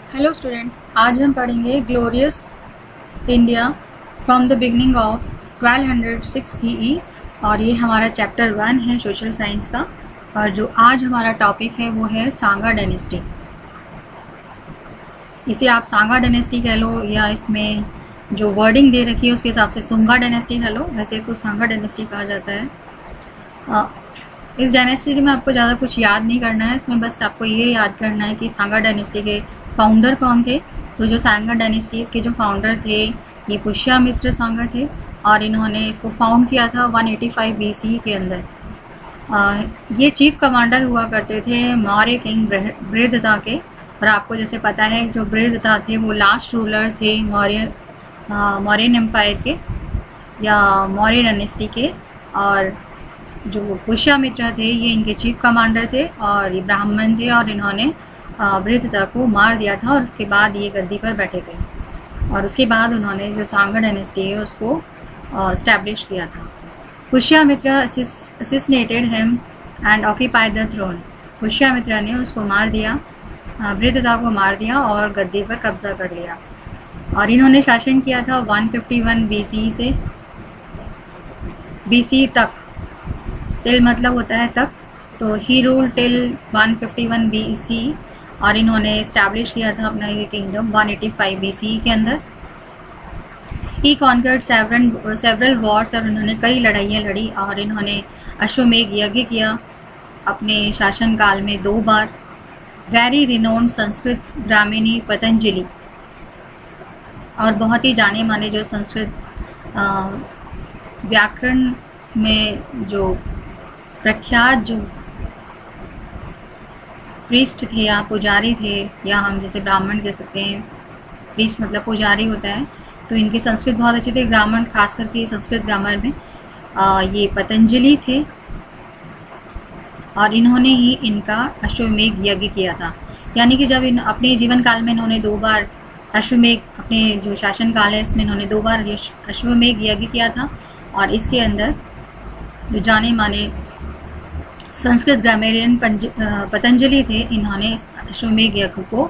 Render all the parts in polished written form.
Hello student, आज हम पढ़ेंगे glorious India from the beginning of 1206 CE और ये हमारा चैप्टर 1 है सोशल साइंस का। और जो आज हमारा टॉपिक है वो है सांगा डायनेस्टी। इसे आप सांगा डायनेस्टी कह लो या इसमें जो वर्डिंग दे रखी है उसके हिसाब से सुंगा डायनेस्टी कह लो, वैसे इसको सांगा डायनेस्टी कहा जाता है। इस डायनेस्टी में आपको ज़्यादा कुछ याद नहीं करना है, इसमें बस आपको ये याद करना है कि सांगा डायनेस्टी के फाउंडर कौन थे। तो जो सांगा डायनेस्टी के जो फाउंडर थे ये पुष्यमित्र सांगा थे और इन्होंने इसको फाउंड किया था 185 BC के अंदर। ये चीफ कमांडर हुआ करते थे मौर्य किंग बृहद्रथ के। और आपको जैसे पता है जो बृहद्रथ थे वो लास्ट रूलर थे मौर्यन एम्पायर के या मौर्य डायनेस्टी के। और जो पुष्यमित्र थे ये इनके चीफ कमांडर थे और ये ब्राह्मण थे और इन्होंने बृहद्रथ को मार दिया था और उसके बाद ये गद्दी पर बैठे थे। और उसके बाद उन्होंने जो सांगा डायनेस्टी है उसको इस्टेब्लिश किया था। Pushyamitra assassinated him and occupied the throne. Pushyamitra ने उसको मार दिया, बृहद्रथ को मार दिया और गद्दी पर कब्जा कर लिया। और इन्होंने शासन किया था 151 BC से BC तक। टिल मतलब होता है तक, तो ही रूल टिल 151 BC और इन्होंने इस्टेब्लिश किया था अपना ये किंगडम 185 BC के अंदर। ही कॉन्कर्ड सेवरल वॉर्स और उन्होंने कई लड़ाइयाँ लड़ी और इन्होंने अश्वमेध यज्ञ किया अपने शासनकाल में 2 बार। वेरी रिनोन्ड संस्कृत ब्राह्मणी पतंजलि और बहुत ही जाने माने जो संस्कृत व्याकरण में जो प्रख्यात जो प्रीस्ट थे या पुजारी थे, या हम जैसे ब्राह्मण कह सकते हैं, प्रीस्ट मतलब पुजारी होता है, तो इनकी संस्कृत बहुत अच्छी थी। ग्रामर खास करके संस्कृत ग्रामर में ये पतंजलि थे और इन्होंने ही इनका अश्वमेध यज्ञ किया था। यानी कि जब अपने जीवन काल में इन्होंने 2 बार अश्वमेध, अपने जो शासन काल है इसमें इन्होंने 2 बार अश्वमेध यज्ञ किया था। और इसके अंदर जो जाने माने संस्कृत ग्रामेरियन पतंजलि थे, इन्होंने इस अश्वमेध यज्ञ को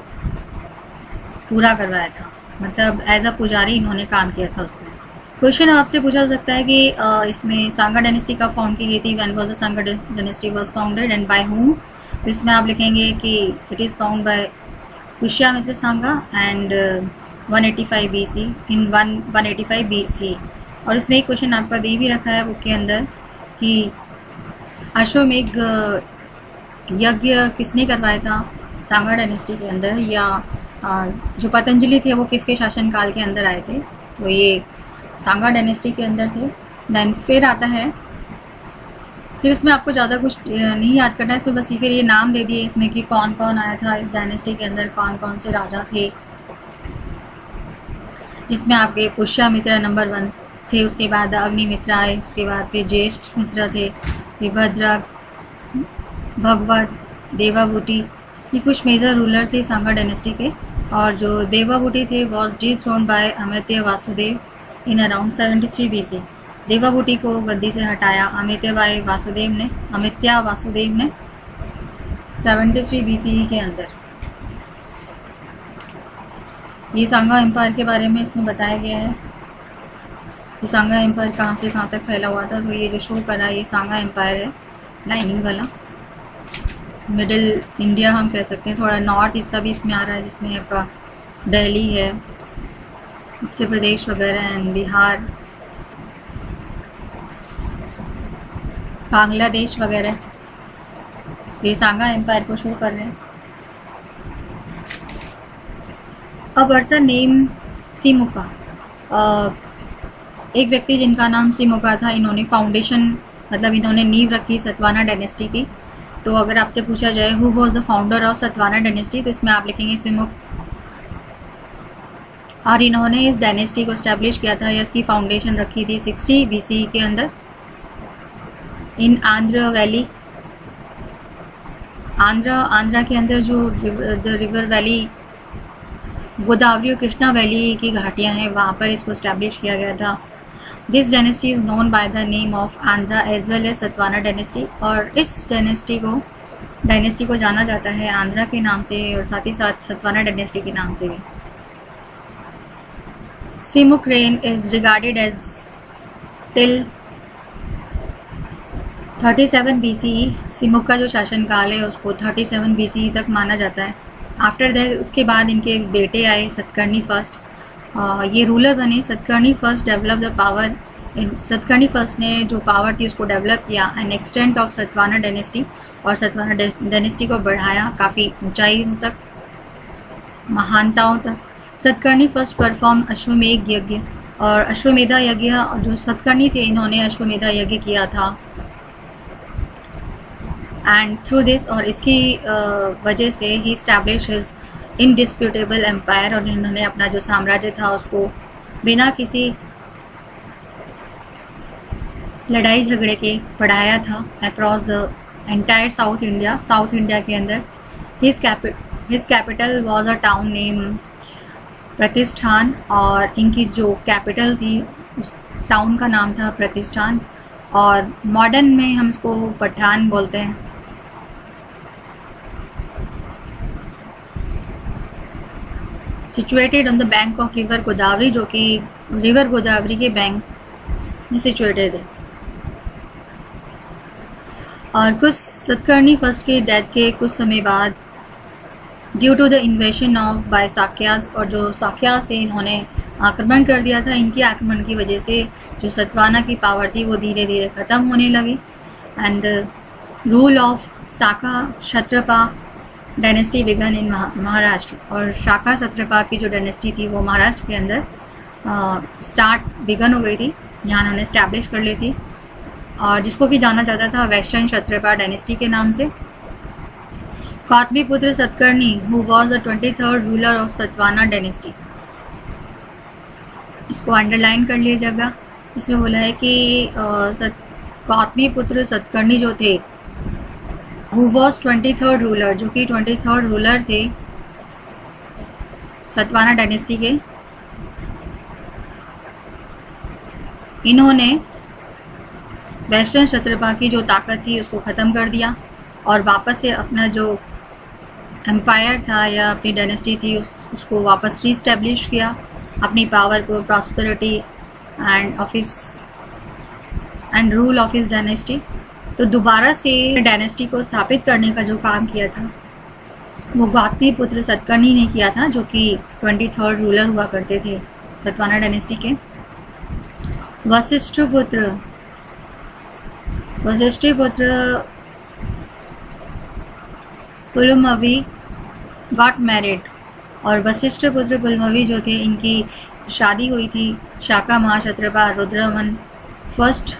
पूरा करवाया था, मतलब एज अ पुजारी इन्होंने काम किया था उसमें। क्वेश्चन आपसे पूछा सकता है कि इसमें सांगा डायनेस्टी कब फाउंड की गई थी, when was the Sanga dynasty was founded and bye whom. तो इसमें आप लिखेंगे कि it is found by Pushyamitra Sanga and 185 BC in 185 BC। और इसमें एक क्वेश्चन आपका दे भी रखा है बुक के अंदर कि अश्वमेध यज्ञ किसने करवाया था सांगा डायनेस्टी के अंदर, या जो पतंजलि थे वो किसके शासनकाल के अंदर आए थे। तो ये सांगा डायनेस्टी के अंदर थे। देन फिर आता है, फिर इसमें आपको ज़्यादा कुछ नहीं याद करना है, इसमें बस फिर ये नाम दे दिए इसमें कि कौन कौन आया था इस डायनेस्टी के अंदर, कौन कौन से राजा थे, जिसमें आपके पुष्यमित्र नंबर 1 थे, उसके बाद अग्निमित्र आए, उसके बाद फिर ज्येष्ठ मित्र थे, विभद्रक, भगवत, देवाबूटी। ये कुछ मेजर रूलर थे सांगा डायनेस्टी के। और जो देवाबूटी थे was डिथ्रोन्ड bye अमित्य Vasudev in around 73 BC। देवाबूटी को गद्दी से हटाया अमित्या वासुदेव ने 73 BC के अंदर। ये सांगा एम्पायर के बारे में इसमें बताया गया है कि सांगा एम्पायर कहाँ से कहाँ तक फैला हुआ था। तो ये जो शो कर रहा है ये सांगा एम्पायर है, लाइनिंग वाला। मिडिल इंडिया हम कह सकते हैं, थोड़ा नॉर्थ हिस्सा भी इसमें आ रहा है जिसमें आपका दिल्ली है, उत्तर प्रदेश वगैरह एंड बिहार, बांग्लादेश वगैरह। ये सांगा एम्पायर को शो कर रहे हैं। अ पर्सन नेम सिमुका, एक व्यक्ति जिनका नाम सिमुका था, इन्होंने फाउंडेशन मतलब इन्होंने नींव रखी सतवाना डायनेस्टी की। तो अगर आपसे पूछा जाए who was the founder of Satavahana dynasty, तो इसमें आप लिखेंगे सिमुक। और इन्होंने इस डायनेस्टी को इस्टेब्लिश किया था या इसकी फाउंडेशन रखी थी 60 BC के अंदर इन आंध्र वैली। आंध्रा के अंदर जो द रिवर वैली, गोदावरी और कृष्णा वैली की घाटियाँ हैं, वहाँ पर इसको इस्टेब्लिश किया गया था। This dynasty is known by the name of Andhra as well as Satavahana dynasty. और इस डायनेस्टी को डायनेस्टी को जाना जाता है आंध्रा के नाम से और साथ ही साथ सतवाना डायनेस्टी के नाम से भी। Simuka reign is regarded as till 37 BCE। Simuka का जो शासनकाल है उसको 37 BCE तक माना जाता है। आफ्टर दैट उसके बाद इनके बेटे आए सतकर्णी फर्स्ट, ये रूलर बने। Satakarni first develop the power, Satakarni first ने जो पावर थी उसको डेवलप किया and extent of Satavahana dynasty, और सतवाना डायनेस्टी को बढ़ाया काफ़ी ऊंचाइयों तक, महानताओं तक। सतकर्णी फर्स्ट परफॉर्म अश्वमेध यज्ञ, और अश्वमेधा यज्ञ जो सतकर्णी थे इन्होंने अश्वमेधा यज्ञ किया था। एंड थ्रू दिस, और इसकी वजह से ही स्टैब्लिश हिज इंडिस्प्यूटेबल एम्पायर, और इन्होंने अपना जो साम्राज्य था उसको बिना किसी लड़ाई झगड़े के बढ़ाया था across the entire south India. South India के अंदर his capital was a town name प्रतिष्ठान, और इनकी जो कैपिटल थी उस टाउन का नाम था प्रतिष्ठान, और मॉडर्न में हम इसको पठान बोलते हैं। Situated on the bank of river Godavari, जो कि रिवर गोदावरी के बैंक में सिचुएटेड है। और कुछ सतकर्णी फर्स्ट के डेथ के कुछ समय बाद due to the invasion of by Sakyas, और जो साक्यास थे इन्होंने आक्रमण कर दिया था। इनके आक्रमण की वजह से जो सतवाना की पावर थी वो धीरे धीरे ख़त्म होने लगी and rule of Shaka Kshatrapa dynasty began in Maharashtra, और शाका क्षत्रपा की जो डायनेस्टी थी वो महाराष्ट्र के अंदर स्टार्ट बिगन हो गई थी, यहाँ उन्होंने स्टैब्लिश कर ली थी, और जिसको कि जाना जाता था वेस्टर्न क्षत्रपा डायनेस्टी के नाम से। कौतमी पुत्र Satakarni who was the 23rd ruler of Satavahana dynasty, इसको अंडरलाइन कर लीजिएगा। इसमें बोला है कि कौतमी पुत्र सतकर्णी जो थे हु वॉज 23rd रूलर, जो कि 23rd रूलर थे सतवाना डायनेस्टी के, इन्होंने वेस्टर्न क्षत्रपा की जो ताकत थी उसको ख़त्म कर दिया और वापस से अपना जो एम्पायर था या अपनी डायनेस्टी थी उसको वापस रीस्टैब्लिश किया, अपनी पावर को, prosperity and office and rule of his dynasty. तो दोबारा से डायनेस्टी को स्थापित करने का जो काम किया था वो गौतमी पुत्र सतकर्णी ने किया था, जो कि 23rd रूलर हुआ करते थे सतवाना डायनेस्टी के। वशिष्ठ पुत्र पुलुमवी गॉट मैरिड, और वशिष्ठ पुत्र पुलुमवी जो थे इनकी शादी हुई थी शाका महाक्षत्रपा रुद्रमन फर्स्ट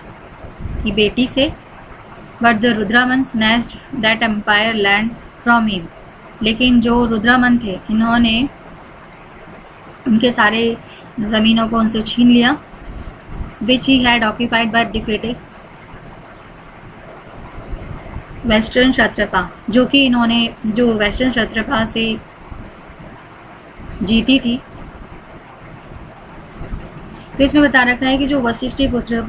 की बेटी से। But the Rudraman snatched that empire land from him, लेकिन जो रुद्रमन थे इन्होंने उनके सारे ज़मीनों को उनसे छीन लिया, which he had occupied by defeated western Kshatrapa, जो कि इन्होंने जो वेस्टर्न क्षत्रपा से जीती थी। तो इसमें बता रखा है कि जो वशिष्ठ पुत्र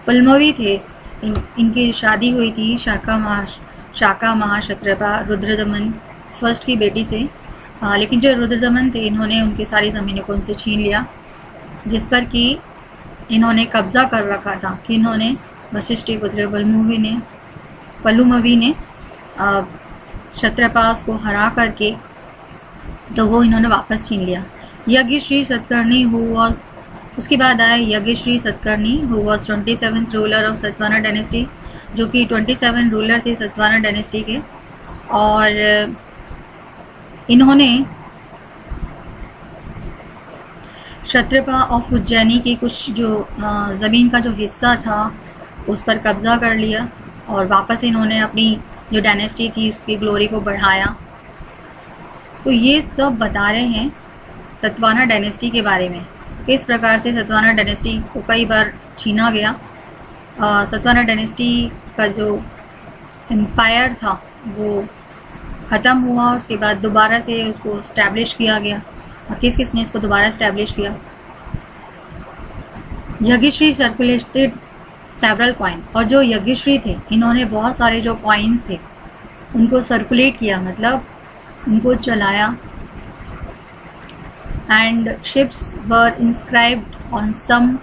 पुलुमवी थे इनकी शादी हुई थी शाका महाक्षत्रपा रुद्रदमन फर्स्ट की बेटी से, लेकिन जो रुद्रदमन थे इन्होंने उनकी सारी ज़मीनों को उनसे छीन लिया, जिस पर कि इन्होंने कब्ज़ा कर रखा था कि इन्होंने वशिष्ठ पुत्र पुलुमवी ने क्षत्रपास को हरा करके तो वो इन्होंने वापस छीन लिया। यज्ञश्री सतकर्णी हु वॉज, उसके बाद आए Yajnashri Satakarni who was 27th ruler of Satavahana dynasty, जो कि 27 रूलर थे सतवाना डायनेस्टी के, और इन्होंने क्षत्रपा ऑफ उज्जैनी की कुछ जो ज़मीन का जो हिस्सा था उस पर कब्ज़ा कर लिया और वापस इन्होंने अपनी जो डायनेस्टी थी उसकी ग्लोरी को बढ़ाया। तो ये सब बता रहे हैं सतवाना डायनेस्टी के बारे में, किस प्रकार से सतवाना डायनेस्टी को कई बार छीना गया। सतवाना डायनेस्टी का जो एम्पायर था वो ख़त्म हुआ, उसके बाद दोबारा से उसको इस्टेब्लिश किया गया। और किस किसने इसको दोबारा इस्टेब्लिश किया? Yajnashri several coin. और जो यज्ञश्री थे, इन्होंने बहुत सारे जो कॉइन्स थे उनको सर्कुलेट किया, मतलब उनको चलाया। And ships were inscribed on some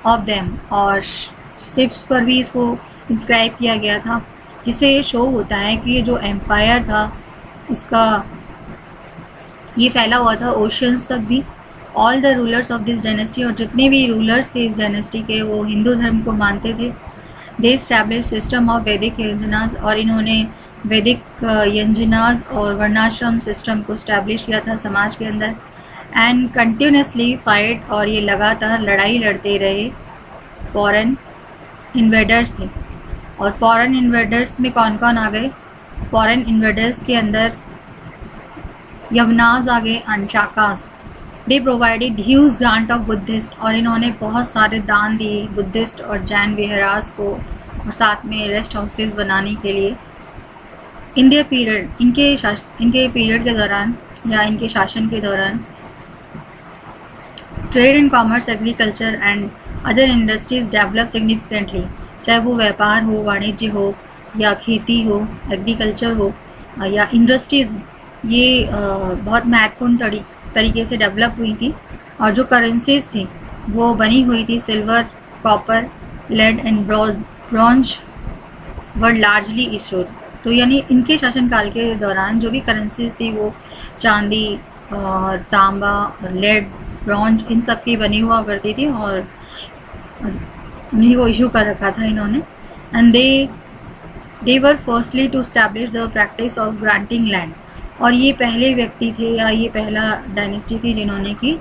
of them, और शिप्स पर भी इसको इंस्क्राइब किया गया था, जिससे ये शो होता है कि ये जो एम्पायर था इसका ये फैला हुआ था ओशियंस तक भी। All the rulers of this dynasty, और जितने भी रूलर्स थे इस डायनेस्टी के वो हिंदू धर्म को मानते थे। दे एस्टैब्लिश सिस्टम ऑफ वैदिक यंजनास, और इन्होंने वैदिक यंजनास और वर्णाश्रम सिस्टम को इस्टेब्लिश किया था समाज के अंदर। एंड कंटिन्यूसली फाइट, और ये लगातार लड़ाई लड़ते रहे। फॉरेन इन्वेडर्स थे, और फॉरेन इन्वेडर्स में कौन कौन आ गए? फॉरेन इन्वेडर्स के अंदर यवनास आ गए and Shakas. They provided huge grant of Buddhist, और इन्होंने बहुत सारे दान दिए बुद्धिस्ट और जैन विहारास को, और साथ में रेस्ट हाउसेस बनाने के लिए। इन देयर पीरियड, इनके पीरियड के दौरान या इनके शासन के दौरान trade and commerce, agriculture and other industries develop significantly. चाहे वो व्यापार हो, वाणिज्य हो, या खेती हो, एग्रीकल्चर हो, या इंडस्ट्रीज हो, ये बहुत महत्वपूर्ण तरीके से डेवलप हुई थी। और जो करेंसीज थी वो बनी हुई थी silver, copper, lead and bronze were largely issued. तो यानी इनके शासनकाल के दौरान जो भी करेंसीज थी वो चांदी और तांबा और लेड, ब्रॉन्ज, इन सब की बनी हुआ करती थी, और उन्हीं को इशू कर रखा था इन्होंने। And they were firstly to establish the practice of granting land, और ये पहले व्यक्ति थे या ये पहला डायनेस्टी थी जिन्होंने कि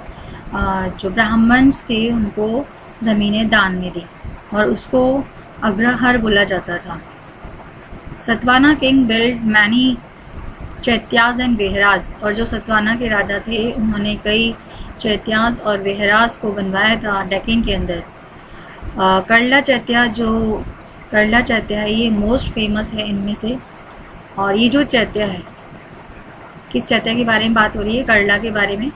जो ब्राह्मण्स थे उनको ज़मीनें दान में दी, और उसको अग्रहार बोला जाता था। Satavahana king build many chaityas and viharas, और जो सतवाना के राजा थे उन्होंने कई चैत्याज और वेहराज को बनवाया था डेक्कन के अंदर। करला चैत्या है, ये मोस्ट फेमस है इनमें से। और ये जो चैत्या है, किस चैत्या के बारे में बात हो रही है? करला के बारे में।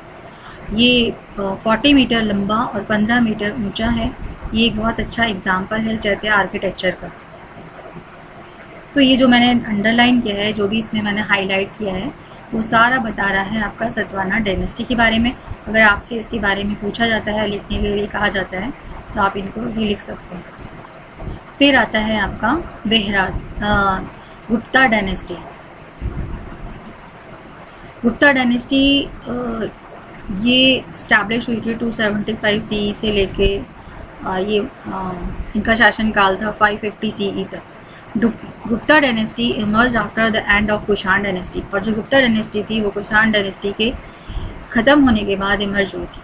ये 40 मीटर लंबा और 15 मीटर ऊंचा है। ये एक बहुत अच्छा एग्जाम्पल है चैत्या आर्किटेक्चर का। तो ये जो मैंने अंडरलाइन किया है, जो भी इसमें मैंने हाईलाइट किया है, वो सारा बता रहा है आपका सतवाना डायनेस्टी के बारे में। अगर आपसे इसके बारे में पूछा जाता है, लिखने के लिए कहा जाता है, तो आप इनको भी लिख सकते हैं। फिर आता है आपका वेहराज, गुप्ता डायनेस्टी। गुप्ता डायनेस्टी ये स्टैब्लिश हुई थी 275 CE से लेके ये इनका शासनकाल था 550 CE तक। Gupta dynasty emerge after the end of Kushan dynasty, और जो गुप्ता डायनेस्टी थी वो कुषाण डायनेस्टी के ख़त्म होने के बाद इमर्ज हुई थी।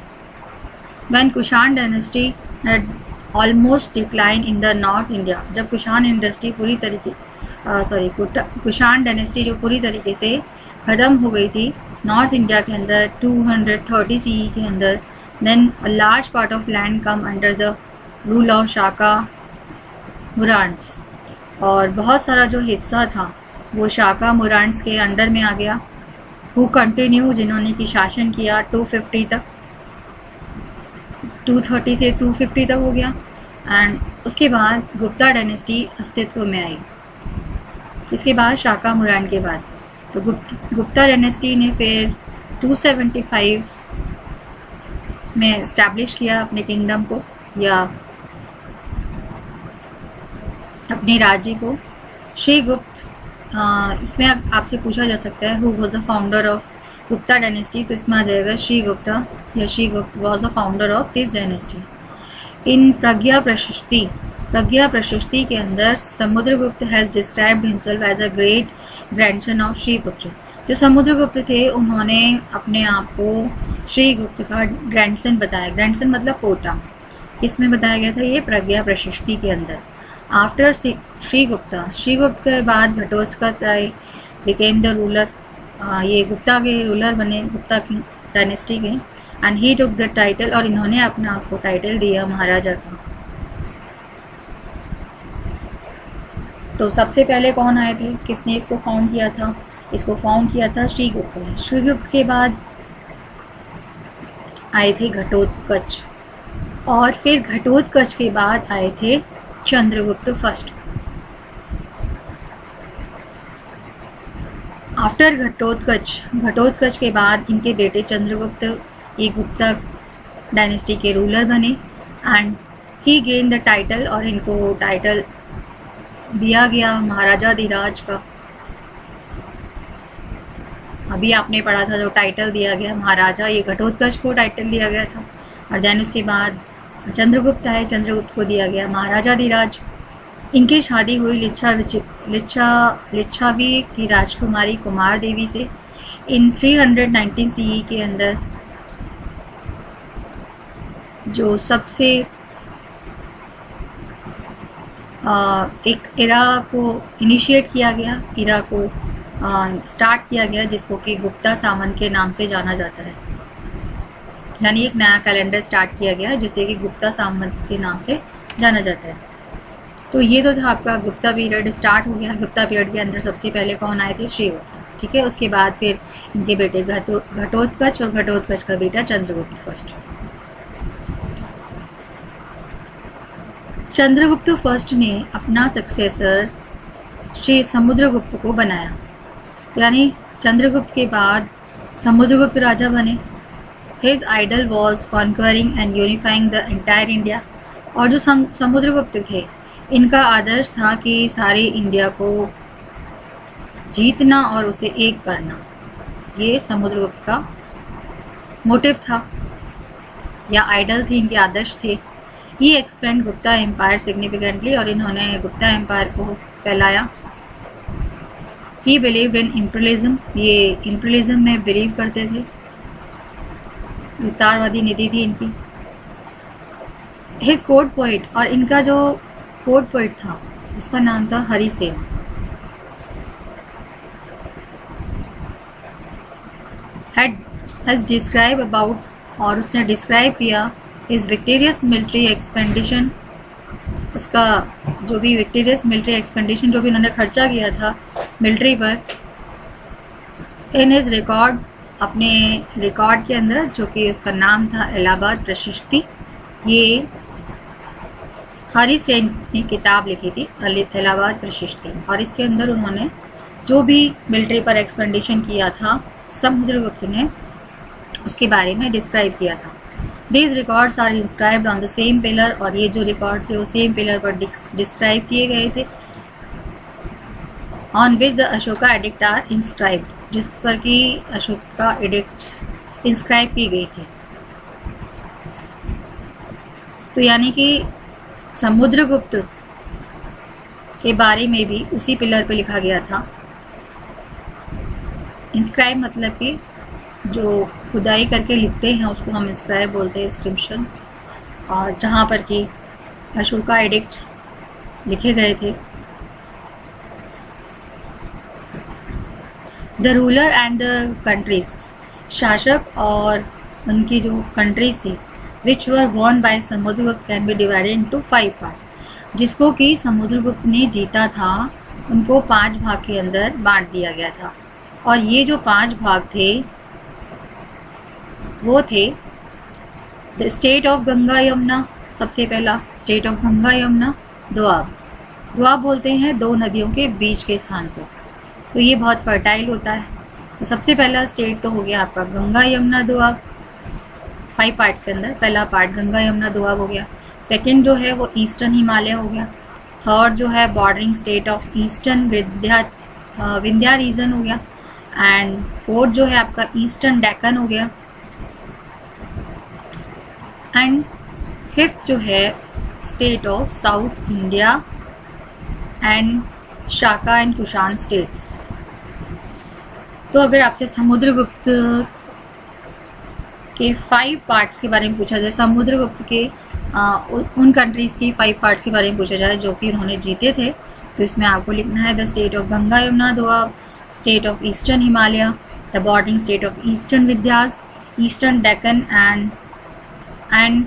When Kushan dynasty had almost decline in the north India, जब कुषाण डायनेस्टी जो पूरी तरीके से ख़त्म हो गई थी नॉर्थ इंडिया के अंदर 230 CE के अंदर, then a large part of land come under the rule of Shaka Murundas, और बहुत सारा जो हिस्सा था वो शाका मुरांस के अंडर में आ गया। हु कंटिन्यू, जिन्होंने की शासन किया 250 तक, 230 से 250 तक हो गया। एंड उसके बाद गुप्ता डायनेस्टी अस्तित्व में आई। इसके बाद शाका मुरान के बाद तो गुप्ता डायनेस्टी ने फिर 275 में इस्टेब्लिश किया अपने किंगडम को या अपने राज्य को। श्रीगुप्त, इसमें आपसे पूछा जा सकता है who was the founder of Gupta dynasty, तो इसमें आ जाएगा श्रीगुप्ता या Srigupta was the founder of this dynasty. In Prayaga Prashasti के अंदर Samudragupta has described himself as a great grandson of Srigupta. जो समुद्रगुप्त थे उन्होंने अपने आप को श्रीगुप्त का ग्रैंडसन बताया। ग्रैंडसन मतलब पोता। किसमें बताया गया था? ये प्रज्ञा प्रशस्ति के अंदर। आफ्टर श्रीगुप्त के बाद घटोत्कच बिकेम द रूलर, ये गुप्ता के रूलर बने, गुप्ता की डायनेस्टी के। And he took the title, और इन्होंने अपने आप को टाइटल दिया महाराजा का। तो सबसे पहले कौन आए थे, किसने इसको फाउंड किया था? इसको फाउंड किया था श्रीगुप्त ने। श्रीगुप्त के बाद आए थे घटोत्कच, और फिर घटोत्कच के बाद आए थे चंद्रगुप्त फर्स्ट। आफ्टर घटोत्कच के बाद इनके बेटे चंद्रगुप्त एक गुप्ता डायनेस्टी के रूलर बने and he gain the title, और इनको टाइटल दिया गया महाराजाधिराज का। अभी आपने पढ़ा था जो टाइटल दिया गया महाराजा, ये घटोत्कच को टाइटल दिया गया था। और देन उसके बाद चंद्रगुप्त है, चंद्रगुप्त को दिया गया महाराजाधिराज। इनकी शादी हुई लिच्छावी की राजकुमारी कुमार देवी से इन 319 CE के अंदर। जो सबसे एक एरा को इनिशिएट किया गया, एरा को स्टार्ट किया गया, जिसको कि गुप्ता सामंत के नाम से जाना जाता है। यानी एक नया कैलेंडर स्टार्ट किया गया जिसे कि गुप्ता सामंत के नाम से जाना जाता है। तो ये तो था आपका गुप्ता पीरियड स्टार्ट हो गया। गुप्ता पीरियड के अंदर सबसे पहले कौन आए थे? श्रीगुप्ता। ठीक है, उसके बाद फिर इनके बेटे घटोत्कच और घटोत्कच का बेटा चंद्रगुप्त फर्स्ट। चंद्रगुप्त फर्स्ट ने अपना सक्सेसर श्री समुद्रगुप्त को बनाया, यानी चंद्रगुप्त के बाद समुद्रगुप्त राजा बने। His idol was conquering and unifying the entire India. और जो समुद्रगुप्त थे, इनका आदर्श था कि सारे इंडिया को जीतना और उसे एक करना। ये समुद्रगुप्त का मोटिव था या आइडल थी, इनके आदर्श थे। ही एक्सपेंड गुप्ता एम्पायर सिग्निफिकेंटली, और इन्होंने गुप्ता एम्पायर को फैलाया। ही बिलीव्ड इन इम्पीरियलिज्म, ये इम्पीरियलिज्म में बिलीव करते थे, विस्तारवादी नीति थी इनकी। हिज कोर्ट पोइट, और इनका जो कोर्ट पोइट था उसका नाम था हरिसेन। हैज डिस्क्राइब अबाउट, और उसने डिस्क्राइब किया हिज विक्टोरियस मिलिट्री एक्सपेंडिशन, उसका जो भी विक्टोरियस मिलिट्री एक्सपेंडिशन जो भी उन्होंने खर्चा किया था मिलिट्री पर। इन हिज रिकॉर्ड, अपने रिकॉर्ड के अंदर, जो कि उसका नाम था इलाहाबाद प्रशस्ति। ये हरिसेन ने किताब लिखी थी इलाहाबाद प्रशस्ति, और इसके अंदर उन्होंने जो भी मिलिट्री पर एक्सपेंडिशन किया था समुद्रगुप्त ने, उसके बारे में डिस्क्राइब किया था। These records are inscribed on the same pillar, और ये जो रिकॉर्ड्स थे वो सेम पिलर पर डिस्क्राइब किए गए थे। On which the Ashoka edict are inscribed, जिस पर कि अशोका एडिक्ट्स इंस्क्राइब की गई थी। तो यानी कि समुद्रगुप्त के बारे में भी उसी पिलर पे लिखा गया था। इंस्क्राइब मतलब कि जो खुदाई करके लिखते हैं उसको हम इंस्क्राइब बोलते हैं, इंस्क्रिप्शन। और जहाँ पर कि अशोका एडिक्ट्स लिखे गए थे। The ruler and the countries, शासक और उनकी जो कंट्रीज थी, which were won by Samudragupta can be divided into 5 part, जिसको कि समुद्रगुप्त ने जीता था उनको 5 भाग के अंदर बांट दिया गया था। और ये जो 5 भाग थे वो थे the state of Ganga Yamuna, सबसे पहला स्टेट ऑफ गंगा यमुना, दोआब। दोआब बोलते हैं 2 नदियों के बीच के स्थान को, तो ये बहुत फर्टाइल होता है। तो सबसे पहला स्टेट तो हो गया आपका गंगा यमुना दोआब, 5 पार्ट्स के अंदर पहला पार्ट गंगा यमुना दोआब हो गया। सेकंड जो है वो ईस्टर्न हिमालय हो गया। थर्ड जो है bordering state of eastern Vindhya region हो गया। एंड फोर्थ जो है आपका ईस्टर्न डेक्कन हो गया। एंड फिफ्थ जो है state of south India and Shaka and Kushan states. तो अगर आपसे समुद्रगुप्त के 5 पार्ट्स के बारे में पूछा जाए, समुद्रगुप्त के उन कंट्रीज़ की 5 पार्ट्स के बारे में पूछा जाए जो कि उन्होंने जीते थे, तो इसमें आपको लिखना है the state of Ganga Yamuna Doab, state of eastern Himalaya, the bordering state of eastern Vindhyas, eastern Deccan and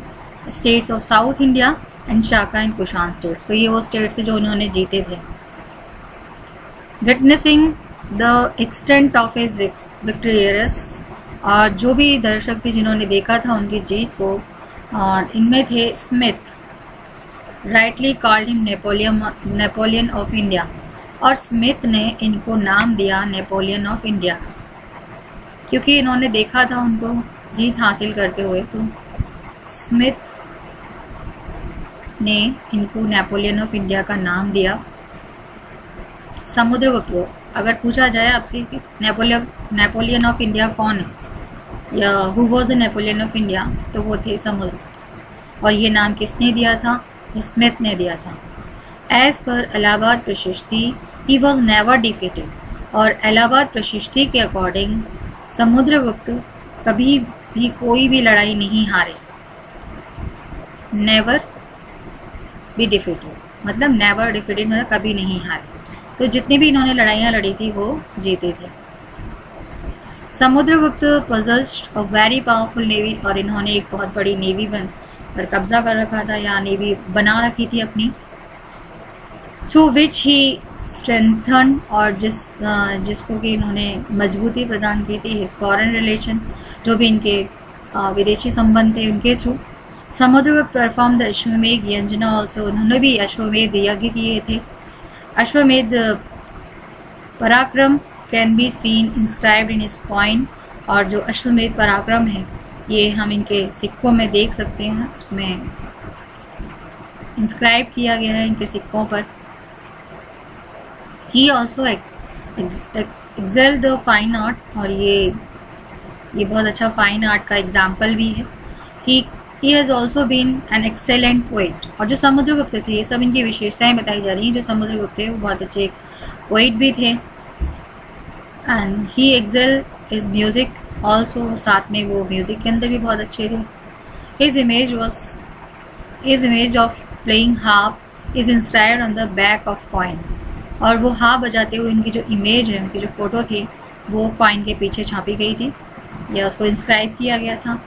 states of south India and Shaka and Kushan states. तो ये वो स्टेट्स जो उन्होंने जीते थे। Witnessing the extent of his victorious, और जो भी दर्शक थे जिन्होंने देखा था उनकी जीत को, और इनमें थे Smith, rightly called him Napoleon of India, और स्मिथ ने इनको नाम दिया नेपोलियन ऑफ इंडिया का, क्योंकि इन्होंने देखा था उनको जीत हासिल करते हुए, तो स्मिथ ने इनको नेपोलियन ऑफ इंडिया का नाम दिया। समुद्रगुप्त को अगर पूछा जाए आपसे कि नेपोलियन ऑफ इंडिया कौन है या who was the Napoleon of India, तो वो थे समुद्रगुप्त। और ये नाम किसने दिया था? स्मिथ ने दिया था। एज पर इलाहाबाद प्रशस्ति ही वॉज नेवर डिफीटेड, और इलाहाबाद प्रशस्ति के अकॉर्डिंग समुद्रगुप्त कभी भी कोई भी लड़ाई नहीं हारे। नेवर बी डिफीटेड मतलब नेवर डिफीटेड मतलब कभी नहीं हारे। तो जितनी भी इन्होंने लड़ाइयाँ लड़ी थी वो जीते थे। Samudragupta possessed a very powerful navy, और इन्होंने एक बहुत बड़ी नेवी पर कब्जा कर रखा था या नेवी बना रखी थी अपनी। to which he strengthened, और जिसको कि इन्होंने मजबूती प्रदान की थी his foreign relation, जो भी इनके विदेशी संबंध थे उनके थ्रू। समुद्रगुप्त परफॉर्म द अश्वमेध यज्ञ ऑल्सो, उन्होंने भी अश्वमेध यज्ञ किए थे। अश्वमेध पराक्रम can be seen inscribed in his coin, और जो अश्वमेध पराक्रम है ये हम इनके सिक्कों में देख सकते हैं, उसमें इंस्क्राइब किया गया है इनके सिक्कों पर। He also excelled the fine art, और ये बहुत अच्छा फाइन आर्ट का एग्जाम्पल भी है। He has also been an excellent poet, और जो समुद्रगुप्त थे ये सब इनकी विशेषताएं बताई जा रही हैं। जो समुद्रगुप्त थे वो बहुत अच्छे पोइट भी थे। And he excel is music also, साथ में वो म्यूजिक के अंदर भी बहुत अच्छे थे। His image of playing harp is inscribed on the back of coin, और वो हार्प बजाते हुए इनकी जो इमेज है, उनकी जो फोटो थी वो कॉइन के पीछे छापी गई थी या उसको इंस्क्राइब किया गया था।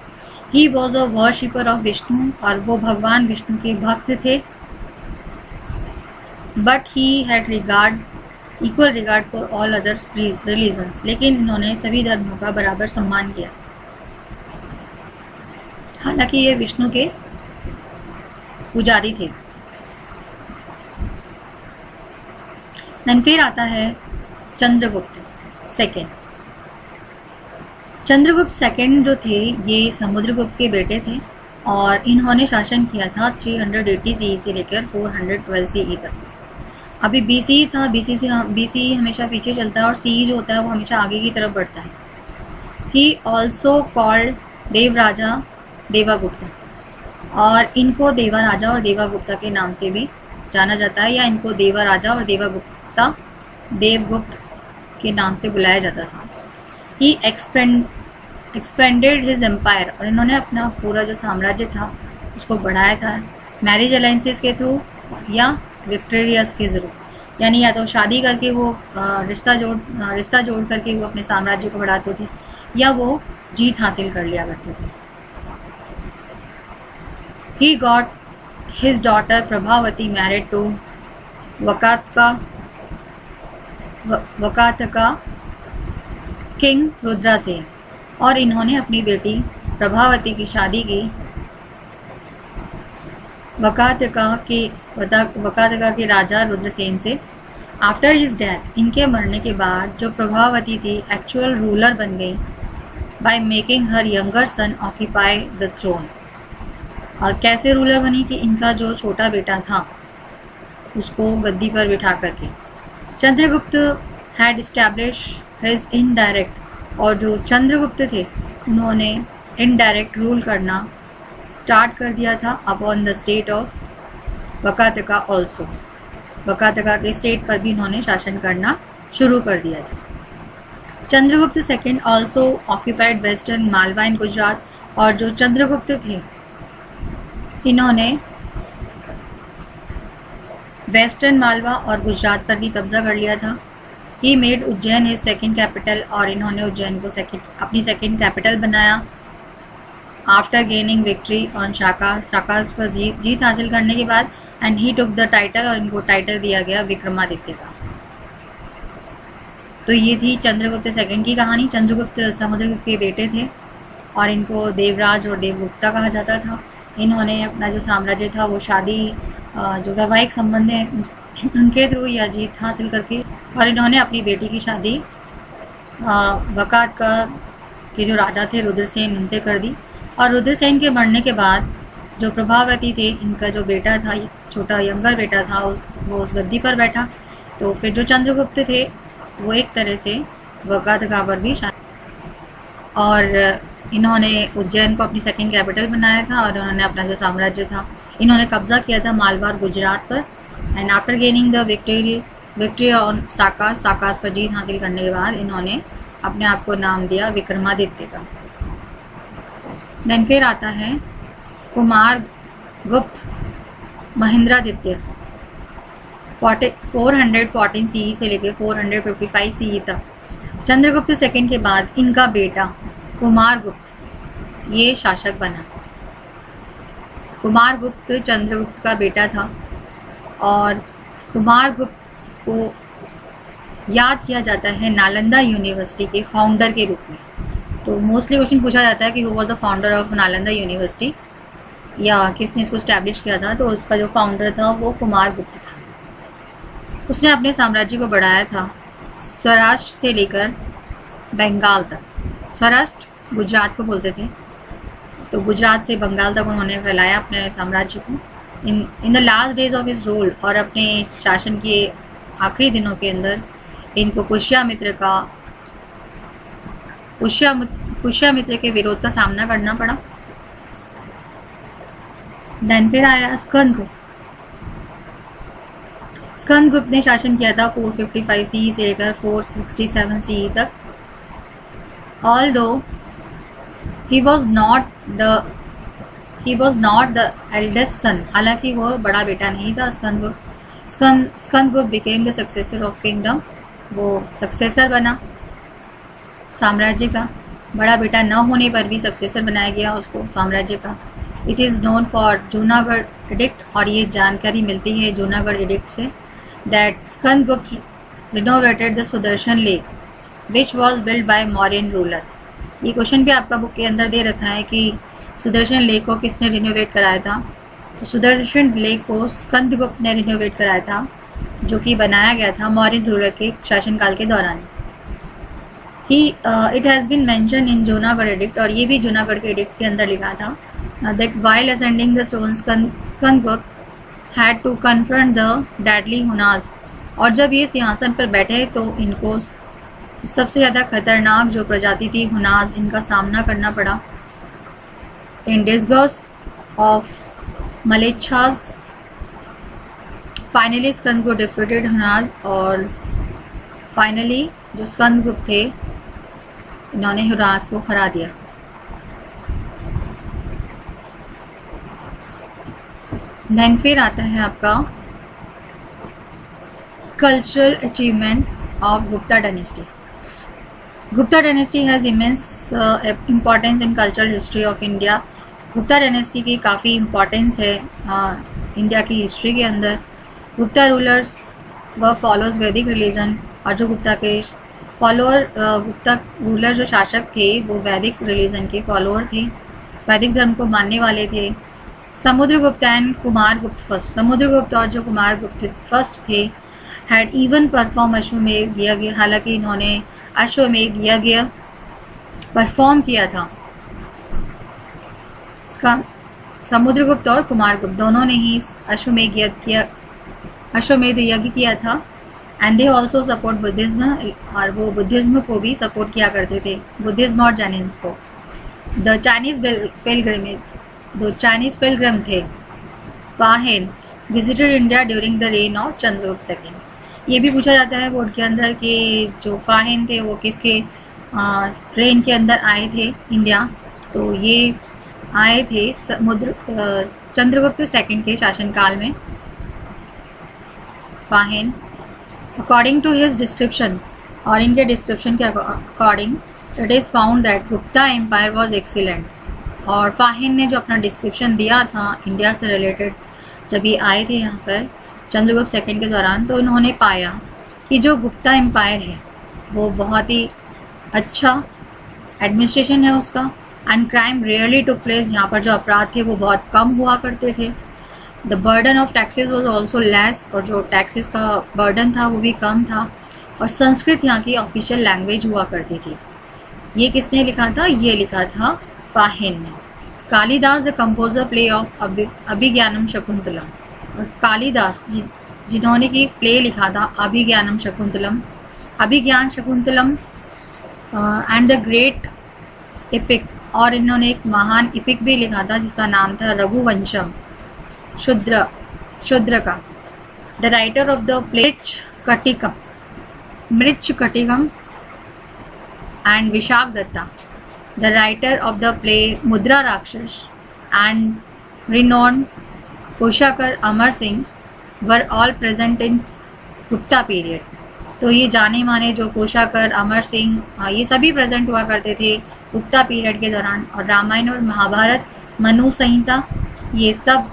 He was a worshipper of Vishnu, और वो भगवान विष्णु के भक्त थे। But he had equal regard for all other religions, लेकिन इन्होंने सभी धर्मों का बराबर सम्मान किया। हालांकि ये विष्णु के पुजारी थे। देन फिर आता है चंद्रगुप्त सेकेंड। चंद्रगुप्त सेकंड जो थे ये समुद्रगुप्त के बेटे थे, और इन्होंने शासन किया था 380 CE से लेकर 412 CE तक। अभी BC था, BC हमेशा पीछे चलता है और CE जो होता है वो हमेशा आगे की तरफ बढ़ता है। ही ऑल्सो कॉल्ड देवराजा देवागुप्ता, और इनको देवा राजा और देवागुप्ता के नाम से भी जाना जाता है, या इनको देवा राजा और देवगुप्त के नाम से बुलाया जाता था। ही एक्सपेंडेड हिज एम्पायर, और इन्होंने अपना पूरा जो साम्राज्य था उसको बढ़ाया था मैरिज अलाइंसेस के थ्रू या विक्टोरियस के जरूर, यानी या तो शादी करके वो रिश्ता जोड़ करके वो अपने साम्राज्य को बढ़ाते थे, या वो जीत हासिल कर लिया करते थे। He got his daughter Prabhavati married to Vakataka king Rudra से, और इन्होंने अपनी बेटी प्रभावती की शादी की वकातका के राजा रुद्रसेन से। आफ्टर हिज डेथ, इनके मरने के बाद जो प्रभावती थी एक्चुअल रूलर बन गई by making her younger son occupy the throne. और कैसे रूलर बनी कि इनका जो छोटा बेटा था उसको गद्दी पर बिठा करके। Chandragupta had establish his indirect, और जो चंद्रगुप्त थे उन्होंने इनडायरेक्ट रूल करना स्टार्ट कर दिया था upon the state of Vakataka also. Vakataka के स्टेट पर भी इन्होंने शासन करना शुरू कर दिया था। Chandragupta second also occupied western Malwa in Gujarat, और जो चंद्रगुप्त थे इन्होंने वेस्टर्न मालवा और गुजरात पर भी कब्जा कर लिया था। He made Ujjain is second capital, और इन्होंने उज्जैन को अपनी सेकेंड कैपिटल बनाया। After gaining victory on Shakas पर जीत हासिल करने के बाद, and he took the title, और इनको टाइटल दिया गया विक्रमादित्य का। तो ये थी चंद्रगुप्त सेकंड की कहानी। चंद्रगुप्त समुद्रगुप्त के बेटे थे और इनको देवराज और देवगुप्ता कहा जाता था। इन्होंने अपना जो साम्राज्य था वो शादी जो वैवाहिक संबंध हैं उनके थ्रू यह जीत हासिल करके, और इन्होंने अपनी बेटी की शादी वकात का के जो राजा थे रुद्रसेन, इनसे कर दी। और रुद्रसेन के मरने के बाद जो प्रभावती थे, इनका जो बेटा था, छोटा यंगर बेटा था, वो उस गद्दी पर बैठा। तो फिर जो चंद्रगुप्त थे वो एक तरह से वकात का पर भी और इन्होंने उज्जैन को अपनी सेकंड कैपिटल बनाया था, और उन्होंने अपना जो साम्राज्य था इन्होंने कब्जा किया था मालवार गुजरात पर। And after gaining the victory on Sakas पर जीत हासिल करने के बाद इन्होंने अपने आप को नाम दिया विक्रमादित्य का। देन फिर आता है कुमार गुप्त महेंद्रादित्य 414 CE से लेकर 455 CE तक। चंद्रगुप्त सेकंड के बाद इनका बेटा कुमार गुप्त ये शासक बना। कुमार गुप्त चंद्रगुप्त का बेटा था, और कुमार गुप्त को याद किया जाता है नालंदा यूनिवर्सिटी के फाउंडर के रूप में। तो मोस्टली क्वेश्चन पूछा जाता है कि who was the founder of Nalanda university, या किसने इसको स्टैब्लिश किया था। तो उसका जो फाउंडर था वो कुमार गुप्त था। उसने अपने साम्राज्य को बढ़ाया था सौराष्ट्र से लेकर बंगाल तक। सौराष्ट्र गुजरात को बोलते थे, तो गुजरात से बंगाल तक उन्होंने फैलाया अपने साम्राज्य को। In the last days of his rule, और अपने शासन के आखिरी दिनों के अंदर इनको पुष्यमित्र के विरोध का सामना करना पड़ा। देन फिर आया स्कंदगुप्त। स्कंदगुप्त ने शासन किया था 455 CE से लेकर 467 CE तक। Although he was not the eldest son, हालांकि वो बड़ा बेटा नहीं था Skandagupta became the successor of kingdom, वो सक्सेसर बना साम्राज्य का। बड़ा बेटा न होने पर भी सक्सेसर बनाया गया उसको साम्राज्य का। It is known for Junagadh edict, और ये जानकारी मिलती है जूनागढ़ एडिक्ट से, that Skandagupta renovated the Sudarshan lake which was build by Mauryan ruler. ये क्वेश्चन भी आपका बुक के अंदर दे रखा है कि सुदर्शन लेक को किसने रिनोवेट कराया था। तो सुदर्शन लेक को स्कंदगुप्त ने रिनोवेट कराया था, जो कि बनाया गया था मौर्यन रूलर के शासनकाल के दौरान। It has been mention in Junagadh edict, और ये भी जूनागढ़ के एडिक्ट के अंदर लिखा था that while ascending the throne Skandagupta had to confront the deadly Huns, और जब ये सिंहासन पर बैठे तो इनको सबसे ज़्यादा खतरनाक जो प्रजाति थी हुनास, इनका सामना करना पड़ा। In disgust of Mlecchas finally Skandagupta defeated Hunas, और फाइनली जो स्कंदगुप्त थे इन्होंने हुनास को हरा दिया। देन फिर आता है आपका cultural achievement of Gupta dynasty. Gupta dynasty has immense importance in cultural history of India. Gupta dynasty की काफ़ी इम्पॉर्टेंस है इंडिया की हिस्ट्री के अंदर। गुप्ता रूलर्स व फॉलोज वैदिक रिलीजन, और जो गुप्ता रूलर जो शासक थे वो वैदिक रिलीजन के फॉलोअर थे, वैदिक धर्म को मानने वाले थे। समुद्रगुप्त एंड कुमारगुप्त फर्स्ट, समुद्रगुप्त और जो कुमारगुप्त फर्स्ट थे हैड इवन परफॉर्म अश्वमेध यज्ञ, हालांकि इन्होंने अश्वमेध यज्ञ परफॉर्म किया था। इसका समुद्रगुप्त और कुमारगुप्त दोनों ने ही अश्वमेध यज्ञ किया था। And they also support Buddhism, और वो बुद्धिज्म को भी सपोर्ट किया करते थे, बुद्धिज्म और जैनिज्म को। द चाइनीज पिलग्रिम थे फाहिन visited India during the rain of Chandragupta second. ये भी पूछा जाता है बोर्ड के अंदर कि जो फाहिन थे वो किसके रेन के अंदर आए थे इंडिया। तो ये आए थे चंद्रगुप्त सेकंड के शासनकाल में। Fahien according to his description, और इनके डिस्क्रिप्शन के according it is found that Gupta empire was excellent. और फाहिन ने जो अपना डिस्क्रिप्शन दिया था इंडिया से रिलेटेड जब ये आए थे यहाँ पर चंद्रगुप्त सेकंड के दौरान, तो उन्होंने पाया कि जो गुप्ता एम्पायर है वो बहुत ही अच्छा एडमिनिस्ट्रेशन है उसका, and crime rarely took place, यहाँ पर जो अपराध थे वो बहुत कम हुआ करते थे। The burden of taxes was also less, और जो टैक्सेस का बर्डन था वो भी कम था, और संस्कृत यहाँ की ऑफिशियल लैंग्वेज हुआ करती थी। ये किसने लिखा था? ये लिखा था फाहिन ने। Kalidas the composer play of Abhijnanam Shakuntalam, और कालिदास जिन्होंने कि प्ले लिखा था Abhijnanam Shakuntalam, Abhijnana Shakuntalam and the great epic, और इन्होंने एक महान एपिक भी लिखा था जिसका नाम था रघुवंशम शूद्र का। The writer of the play Mrichchhakatikam and Vishakha Datta, the writer of the play Mudra Rakshasa and renowned koshakar Amar Singh were all present in Gupta period. तो ये जाने माने जो कोशाकर, अमर सिंह, ये सभी प्रेजेंट हुआ करते थे गुप्ता पीरियड के दौरान। और रामायण और महाभारत, मनु संहिता, ये सब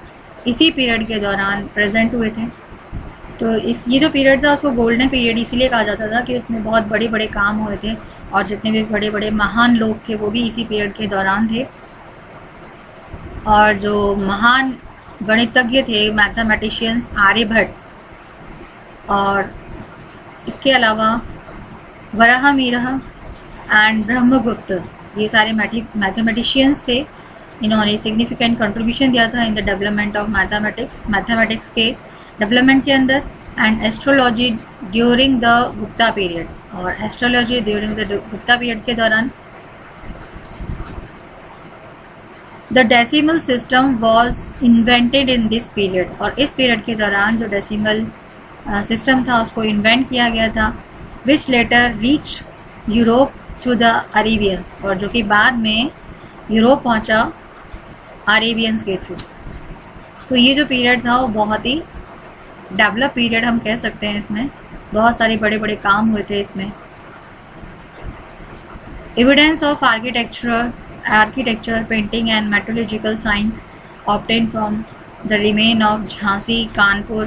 इसी पीरियड के दौरान प्रेजेंट हुए थे। तो ये जो पीरियड था उसको गोल्डन पीरियड इसलिए कहा जाता था कि उसमें बहुत बड़े बड़े काम हुए थे, और जितने भी बड़े बड़े महान लोग थे वो भी इसी पीरियड के दौरान थे। और जो महान गणितज्ञ थे, मैथमेटिशियंस, आर्यभट्ट, और इसके अलावा वराहमिहिर एंड ब्रह्मगुप्त, ये सारे मैथमेटिशियंस थे। इन्होंने सिग्निफिकेंट कंट्रीब्यूशन दिया था in the development of mathematics के डेवलपमेंट के अंदर, and astrology during the Gupta period, और astrology during the Gupta period के दौरान। The decimal system was invented in this period, और इस पीरियड के दौरान जो डेसिमल सिस्टम था उसको इन्वेंट किया गया था, which later reach Europe through the Arabians, और जो कि बाद में यूरोप पहुंचा अरेबियंस के थ्रू। तो ये जो पीरियड था वो बहुत ही डेवलप पीरियड हम कह सकते हैं। इसमें बहुत सारे बड़े बड़े काम हुए थे इसमें। Evidence of architecture, painting and metallurgical science obtain from the remain of Jhansi, Kanpur,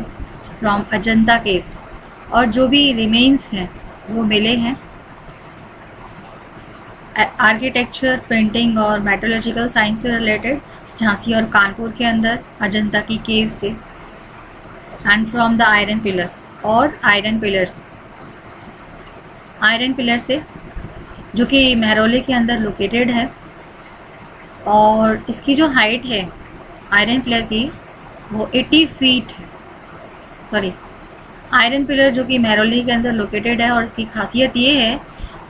from Ajanta cave, और जो भी रिमेन्स हैं वो मिले हैं आर्किटेक्चर, पेंटिंग और मेटलर्जिकल साइंस से रिलेटेड झांसी और कानपुर के अंदर अजंता की केव से, and from the iron pillar, और आयरन पिलर से जो कि महरौली के अंदर लोकेटेड है। और इसकी जो हाइट है आयरन पिलर की वो 80 फीट है। आयरन पिलर जो कि महरौली के अंदर लोकेटेड है, और इसकी खासियत ये है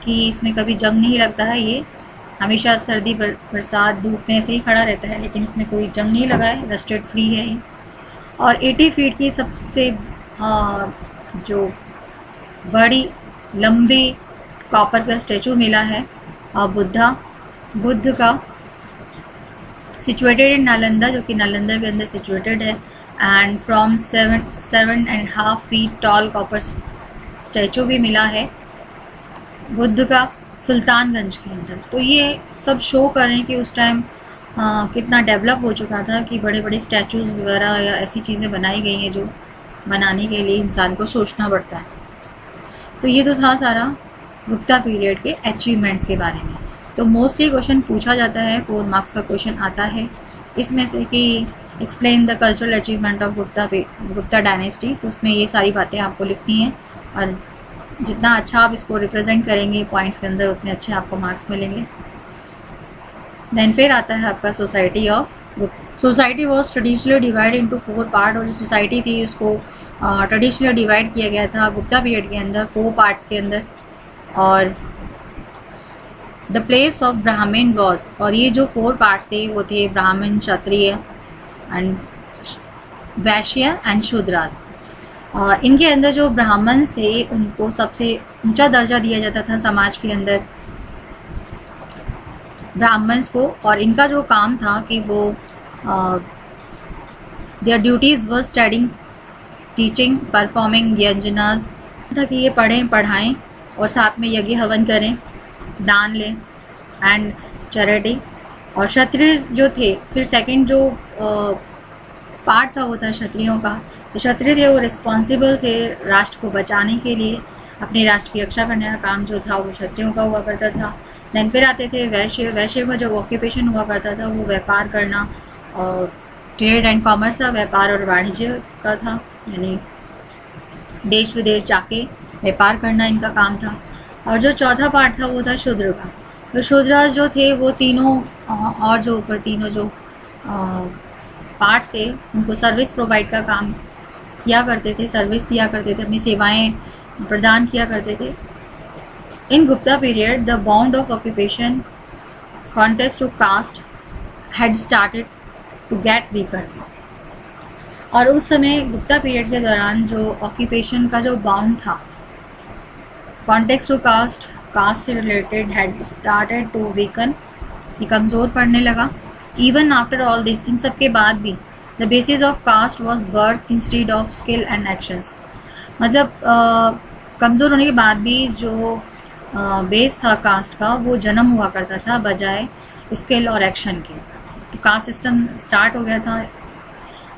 कि इसमें कभी जंग नहीं लगता है। ये हमेशा सर्दी बरसात धूप में ऐसे ही खड़ा रहता है, लेकिन इसमें कोई जंग नहीं लगा है, रस्टेड फ्री है ये। और 80 फीट की सबसे जो बड़ी लंबी कॉपर का स्टैचू मिला है बुद्ध का, सिचुएटेड इन नालंदा, जो कि नालंदा के अंदर सिचुएटेड है, and from 7.5 feet tall copper statue भी मिला है बुद्ध का सुल्तानगंज के अंदर। तो ये सब शो कर रहे हैं कि उस टाइम कितना डेवलप हो चुका था, कि बड़े बड़े स्टैचूज वगैरह या ऐसी चीज़ें बनाई गई हैं जो बनाने के लिए इंसान को सोचना पड़ता है। तो ये तो था सारा गुप्ता पीरियड के अचीवमेंट्स के बारे में। तो मोस्टली क्वेश्चन पूछा जाता है, 4 मार्क्स का क्वेश्चन आता है इसमें से कि explain the cultural achievement of Gupta dynasty. तो उसमें ये सारी बातें आपको लिखनी है, और जितना अच्छा आप इसको रिप्रेजेंट करेंगे पॉइंट्स के अंदर उतने अच्छे आपको मार्क्स मिलेंगे। देन फिर आता है आपका society was traditionally divide into 4 part, और जो सोसाइटी थी उसको ट्रेडिशनली डिवाइड किया गया था गुप्ता पीरियड के अंदर 4 पार्ट्स के अंदर। और द प्लेस ऑफ ब्राह्मण वॉज, और ये जो 4 पार्ट्स थे वो थे ब्राह्मण, क्षत्रिय एंड वैश्य एंड शूद्रास। और इनके अंदर जो ब्राह्मण्स थे उनको सबसे ऊंचा दर्जा दिया जाता था समाज के अंदर, ब्राह्मण्स को। और इनका जो काम था कि वो their duties were studying, teaching, performing yajnas, था कि ये पढ़ें पढ़ाएं और साथ में यज्ञ हवन करें, दान लें एंड चैरिटी। और क्षत्रिय जो थे, फिर सेकंड जो पार्ट था वो था क्षत्रियों का। तो क्षत्रिय थे वो रिस्पॉन्सिबल थे राष्ट्र को बचाने के लिए, अपने राष्ट्र की रक्षा करने का काम जो था वो क्षत्रियों का हुआ करता था। देन फिर आते थे वैश्य का जो ऑक्यूपेशन हुआ करता था वो व्यापार करना और ट्रेड एंड कॉमर्स था, व्यापार और वाणिज्य का था, यानी देश विदेश जाके व्यापार करना इनका काम था। और जो चौथा पार्ट था वो था शूद्र का। तो शूद्र जो थे वो तीनों और जो ऊपर तीनों जो पार्ट्स थे उनको सर्विस प्रोवाइड का काम किया करते थे, सर्विस दिया करते थे, अपनी सेवाएं प्रदान किया करते थे। In Gupta period the bond of occupation contest to caste had started to get weaker. और उस समय गुप्ता पीरियड के दौरान जो ऑक्यूपेशन का जो बाउंड था, कॉन्टेक्स्ट टू कास्ट, कास्ट से related, had started to weaken, ये कमज़ोर पड़ने लगा। इवन आफ्टर ऑल दिस, इन सब के बाद भी the basis of caste was birth instead of skill and actions. मतलब कमज़ोर होने के बाद भी जो बेस था कास्ट का वो जन्म हुआ करता था बजाय स्किल और एक्शन के। तो कास्ट सिस्टम स्टार्ट हो गया था।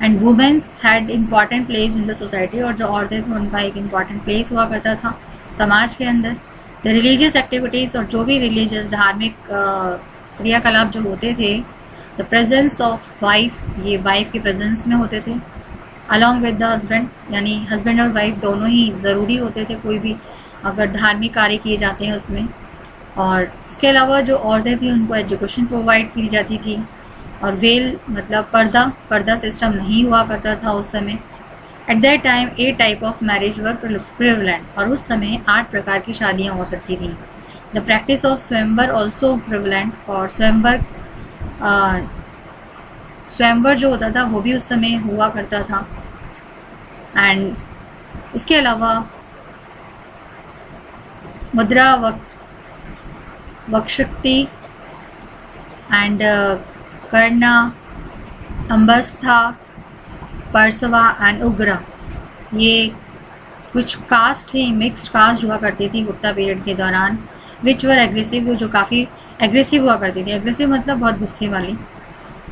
And womens had important place in the society, और जो औरतें थी उनका एक इम्पॉर्टेंट प्लेस हुआ करता था समाज के अंदर। द रिलीजियस एक्टिविटीज़, और जो भी रिलीजियस धार्मिक क्रियाकलाप जो होते थे, द प्रेजेंस ऑफ वाइफ, ये वाइफ के प्रेजेंस में होते थे, अलॉन्ग विद द हस्बैंड, यानी हस्बैंड और वाइफ दोनों ही ज़रूरी होते थे कोई भी अगर धार्मिक कार्य किए जाते हैं उसमें। और इसके अलावा जो औरतें थी उनको एजुकेशन प्रोवाइड की जाती थी। और वेल मतलब पर्दा सिस्टम नहीं हुआ करता था उस समय। At that time 8 type of marriage were prevalent, और उस समय 8 प्रकार की शादियाँ हुआ करती थी। द प्रैक्टिस ऑफ स्वयंवर ऑल्सो प्रिवलेंट, और स्वयंवर जो होता था वो भी उस समय हुआ करता था। एंड इसके अलावा मुद्रा, वक्षक्ति एंड कर्णा, अंबस्था, परसवा एंड उग्र, ये कुछ कास्ट थी, मिक्स्ड कास्ट हुआ करती थी गुप्ता पीरियड के दौरान। विच वर एग्रेसिव, जो काफ़ी एग्रेसिव हुआ करती थी। एग्रेसिव मतलब बहुत गुस्से वाली।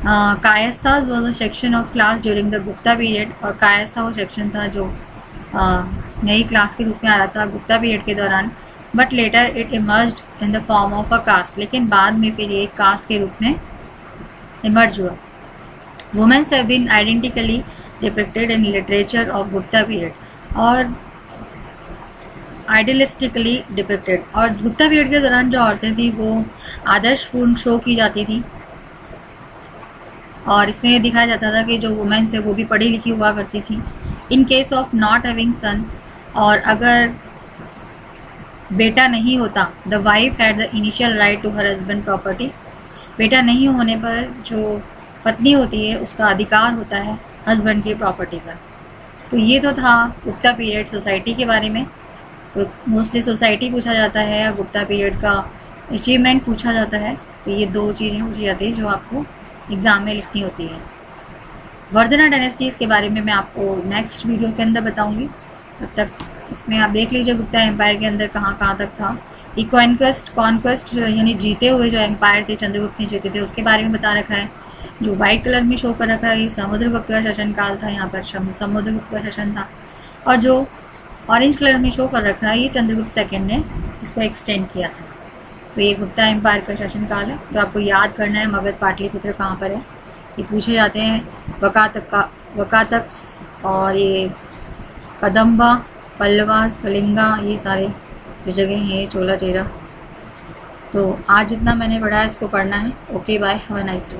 Kayasthas was a section of class during the Gupta period, और कायस्था वो सेक्शन था जो नई क्लास के रूप में आ रहा था गुप्ता पीरियड के दौरान। But later it emerged in the form of a caste, लेकिन बाद में फिर ये कास्ट के रूप में इमर्ज हुआ। Womens have been identically depicted in literature of Gupta period, और आइडियलिस्टिकली डिपिक्टेड। और गुप्ता पीरियड के दौरान जो औरतें थी वो आदर्शपूर्ण शो की जाती थी, और इसमें ये दिखाया जाता था कि जो वुमेन्स है वो भी पढ़ी लिखी हुआ करती थी। In case of not having son, और अगर बेटा नहीं होता, the wife had the initial right to her husband property, बेटा नहीं होने पर जो पत्नी होती है उसका अधिकार होता है हस्बैंड की प्रॉपर्टी पर। तो ये तो था गुप्ता पीरियड सोसाइटी के बारे में। तो मोस्टली सोसाइटी पूछा जाता है या गुप्ता पीरियड का अचीवमेंट पूछा जाता है, तो ये 2 चीज़ें पूछी जाती है जो आपको एग्ज़ाम में लिखनी होती है। वर्धना डायनेस्टीज़ के बारे में मैं आपको नेक्स्ट वीडियो के अंदर बताऊंगी। तब तक इसमें आप देख लीजिए गुप्ता एम्पायर के अंदर कहाँ कहाँ तक था। कॉन्क्वेस्ट यानी जीते हुए जो एम्पायर थे चंद्रगुप्त ने जीते थे उसके बारे में बता रखा है। जो वाइट कलर में शो कर रखा है ये समुद्रगुप्त का शासनकाल था, यहाँ पर समुद्रगुप्त का शासन था। और जो ऑरेंज कलर में शो कर रखा है ये चंद्रगुप्त सेकंड ने इसको एक्सटेंड किया था। तो ये गुप्ता एम्पायर का शासनकाल है। तो आपको याद करना है मगध पाटलिपुत्र कहाँ पर है, ये पूछे जाते हैं। वकातक और ये कदम्बा, पल्लवा, स्फलिंगा, ये सारे जो जगह हैं ये चोला चेरा। तो आज जितना मैंने पढ़ा है इसको पढ़ना है। Okay bye, have a nice day.